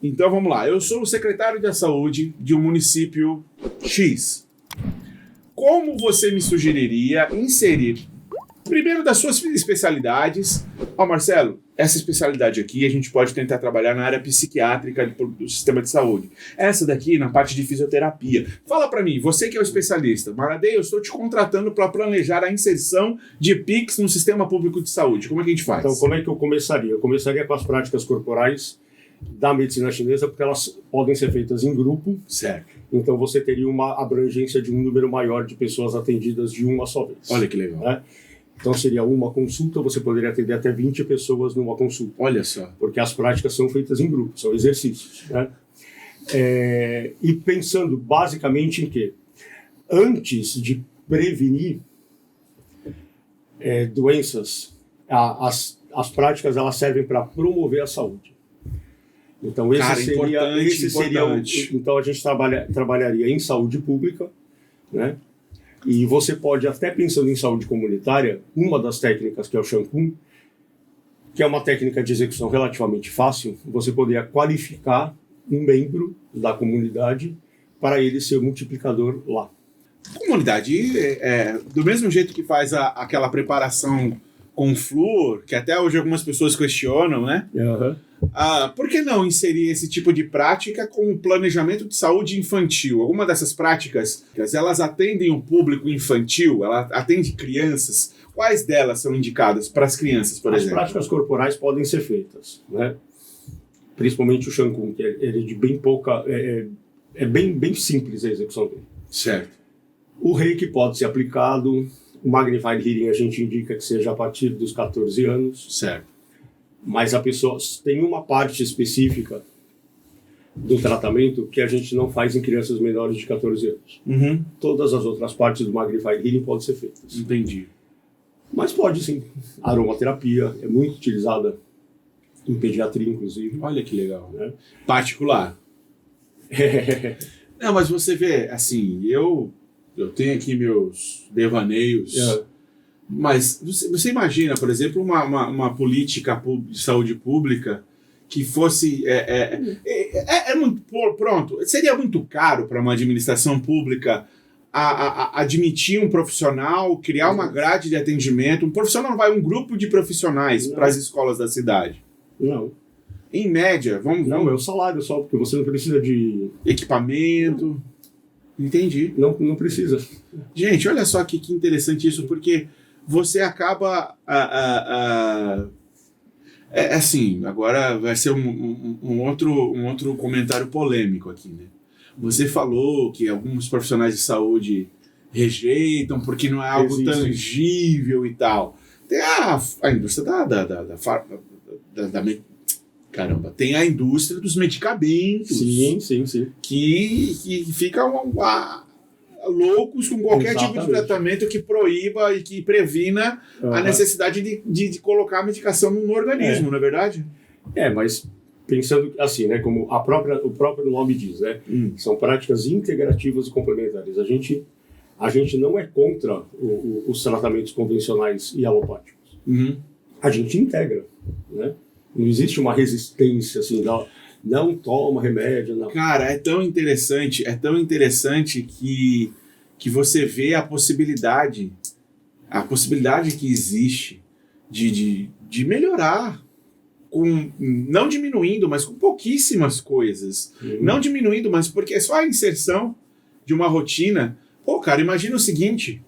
Então vamos lá, eu sou o secretário da saúde de um município X. Como você me sugeriria inserir, primeiro das suas especialidades, Marcelo, essa especialidade aqui a gente pode tentar trabalhar na área psiquiátrica do sistema de saúde. Essa daqui na parte de fisioterapia. Fala para mim, você que é o especialista, Maradei, eu estou te contratando para planejar a inserção de PICs no sistema público de saúde. Como é que a gente faz? Então, como é que eu começaria? Eu começaria com as práticas corporais da medicina chinesa, porque elas podem ser feitas em grupo. Certo. Então você teria uma abrangência de um número maior de pessoas atendidas de uma só vez. Olha que legal. Né? Então seria uma consulta, você poderia atender até 20 pessoas numa consulta. Olha só. Porque as práticas são feitas em grupo, são exercícios. Né? E pensando basicamente em quê? Antes de prevenir doenças, as práticas elas servem para promover a saúde. Então esse seria então a gente trabalharia em saúde pública, né? E você pode, até pensando em saúde comunitária, uma das técnicas que é o Shankun, que é uma técnica de execução relativamente fácil, você poderia qualificar um membro da comunidade para ele ser multiplicador lá. Comunidade, do mesmo jeito que faz aquela preparação com flúor, que até hoje algumas pessoas questionam, né? Uhum. Por que não inserir esse tipo de prática com o planejamento de saúde infantil? Alguma dessas práticas, elas atendem o público infantil? Ela atende crianças? Quais delas são indicadas para as crianças, por exemplo? As práticas corporais podem ser feitas, né? Principalmente o Shankun, que ele é de bem pouca... É bem simples a execução dele. Certo. O Reiki pode ser aplicado... O Magnified Healing a gente indica que seja a partir dos 14 anos. Certo. Mas a pessoa tem uma parte específica do tratamento que a gente não faz em crianças menores de 14 anos. Uhum. Todas as outras partes do Magnified Healing podem ser feitas. Entendi. Mas pode sim. A aromaterapia é muito utilizada em pediatria, inclusive. Olha que legal. Né? Particular. Não, mas você vê, assim, eu tenho aqui meus devaneios, mas você imagina, por exemplo, uma política de saúde pública que fosse... muito, pronto, seria muito caro para uma administração pública admitir um profissional, criar uma grade de atendimento. Um profissional não vai, um grupo de profissionais para as escolas da cidade. Não. Em média, Não, é o salário só, porque você não precisa de... equipamento... Entendi. Não precisa. Gente, olha só que interessante isso, porque você acaba... assim, agora vai ser um outro comentário polêmico aqui, né? Você falou que alguns profissionais de saúde rejeitam porque não é algo tangível e tal. Tem a indústria Caramba, tem a indústria dos medicamentos. Sim. Que ficam loucos com qualquer tipo de tratamento que proíba e que previna a necessidade de colocar a medicação no organismo, não é verdade? Mas pensando assim, né, como o próprio nome diz, né, são práticas integrativas e complementares. A gente não é contra os tratamentos convencionais e alopáticos. Uhum. A gente integra, né? Não existe uma resistência, assim, não toma remédio. Não. Cara, é tão interessante que você vê a possibilidade que existe de melhorar, não diminuindo, mas com pouquíssimas coisas. Não diminuindo, mas porque é só a inserção de uma rotina. Pô, cara, imagina o seguinte,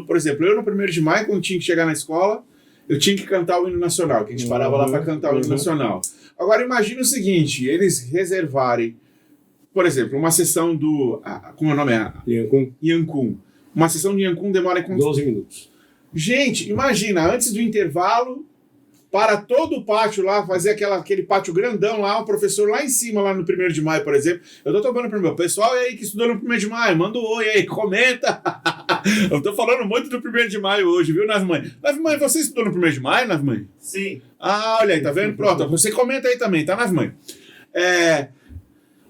por exemplo, eu no 1º de maio, quando tinha que chegar na escola, eu tinha que cantar o hino nacional, que a gente parava lá para cantar o hino nacional. Agora, imagina o seguinte, eles reservarem, por exemplo, uma sessão do... como é o nome? Yankun. Uma sessão de Yankun demora 12 minutos. Gente, imagina, antes do intervalo, para todo o pátio lá, fazer aquele pátio grandão lá, o professor lá em cima, lá no 1º de maio, por exemplo. Eu tô tocando pro meu pessoal aí que estudou no 1º de maio, manda um oi aí, comenta. Eu tô falando muito do 1º de maio hoje, viu, Nasmãe? Nasmãe, você estudou no 1º de maio, Nasmãe? Sim. Olha aí, tá vendo? Pronto, você comenta aí também, tá, Nasmãe?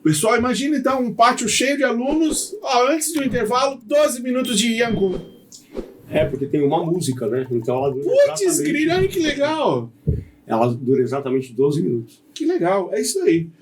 Pessoal, imagina então um pátio cheio de alunos, antes do intervalo, 12 minutos de Yankun. Porque tem uma música, né? Então ela dura Putz, grila, que legal! Ela dura exatamente 12 minutos. Que legal, é isso aí.